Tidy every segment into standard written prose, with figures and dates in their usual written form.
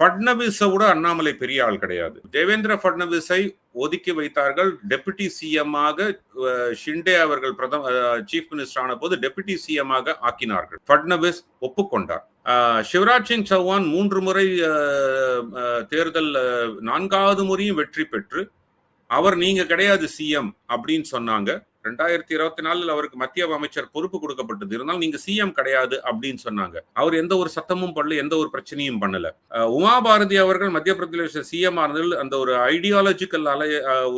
ஃபட்னவிஸை விட அண்ணாமலை பெரிய ஆள் கிடையாது. தேவேந்திர ஃபட்னவிஸை ஒதுக்கி வைத்தார்கள். டெபுட்டி சிஎம் ஆக ஷிண்டே அவர்கள் சீஃப் மினிஸ்டர் ஆன போது டெபுட்டி சிஎம் ஆக ஆக்கினார்கள். ஃபட்னவிஸ் ஒப்புக்கொண்டார். சிவராஜ் சிங் சௌஹான் 3 முறை தேர்தல் 4வது முறையும் வெற்றி பெற்று அவர் நீங்க கிடையாது சிஎம் அப்படின்னு சொன்னாங்க. 2024 அவருக்கு மத்திய அமைச்சர் பொறுப்பு கொடுக்கப்பட்டது. இருந்தாலும் நீங்க சிஎம் கிடையாது அப்படின்னு சொன்னாங்க. அவர் எந்த ஒரு சத்தமும் பண்ணல, எந்த ஒரு பிரச்சனையும் பண்ணல. உமா பாரதி அவர்கள் மத்திய பிரதேச சிஎம் ஆனதில் அந்த ஒரு ஐடியாலஜிக்கல்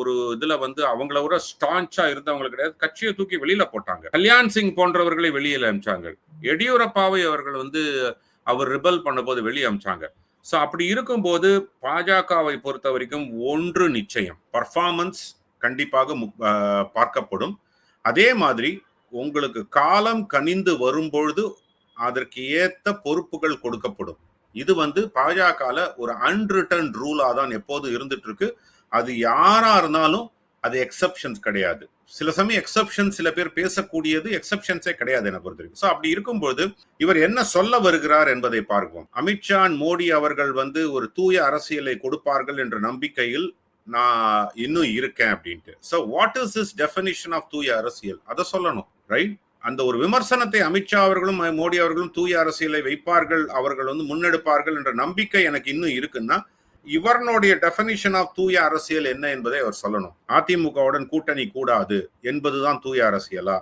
ஒரு இதுல அவங்கள விட ஸ்டான்ச்சா இருந்தவங்க கிடையாது. கட்சியை தூக்கி வெளியில போட்டாங்க. கல்யாண் சிங் போன்றவர்களை வெளியில அனுப்பிச்சாங்க. எடியூரப்பாவை அவர்கள் அவர் ரிபல் பண்ண போது வெளியே அனுப்பிச்சாங்க. ஸோ அப்படி இருக்கும்போது பாஜகவை பொறுத்த வரைக்கும் ஒன்று நிச்சயம், பர்ஃபார்மன்ஸ் கண்டிப்பாக பார்க்கப்படும். அதே மாதிரி உங்களுக்கு காலம் கனிந்து வரும்பொழுது அதற்கு ஏத்த பொறுப்புகள் கொடுக்கப்படும். இது பாஜகல ஒரு அன்ரிட்டன் ரூலா தான் எப்போது இருந்துட்டு இருக்கு. அது யாரா இருந்தாலும் அது எக்ஸப்ஷன்ஸ் கிடையாது. சில சமயம் எக்ஸப்ஷன் சில பேர் பேசக்கூடியது, எக்ஸப்ஷன்ஸே கிடையாது எனக்கு பொறுத்திருக்கு. ஸோ அப்படி இருக்கும்போது இவர் என்ன சொல்ல வருகிறார் என்பதை பார்ப்போம். அமித்ஷா மோடி அவர்கள் ஒரு தூய அரசியலை கொடுப்பார்கள் என்ற நம்பிக்கையில் நான் இன்னும் இருக்கேன் அப்படின்ட்டு. So what is this definition of தூய அரசியல், அதை சொல்லணும், ரைட்? அந்த ஒரு விமர்சனத்தை அமித்ஷா அவர்களும் மோடி அவர்களும் தூய அரசியலை வைப்பார்கள், அவர்கள் முன்னெடுப்பார்கள் என்ற நம்பிக்கை எனக்கு இன்னும் இருக்குன்னா இவர்களுடைய டெஃபினிஷன் ஆஃப் தூய அரசியல் என்ன என்பதை அவர் சொல்லணும். அதிமுகவுடன் கூட்டணி கூடாது என்பதுதான் தூய அரசியலா?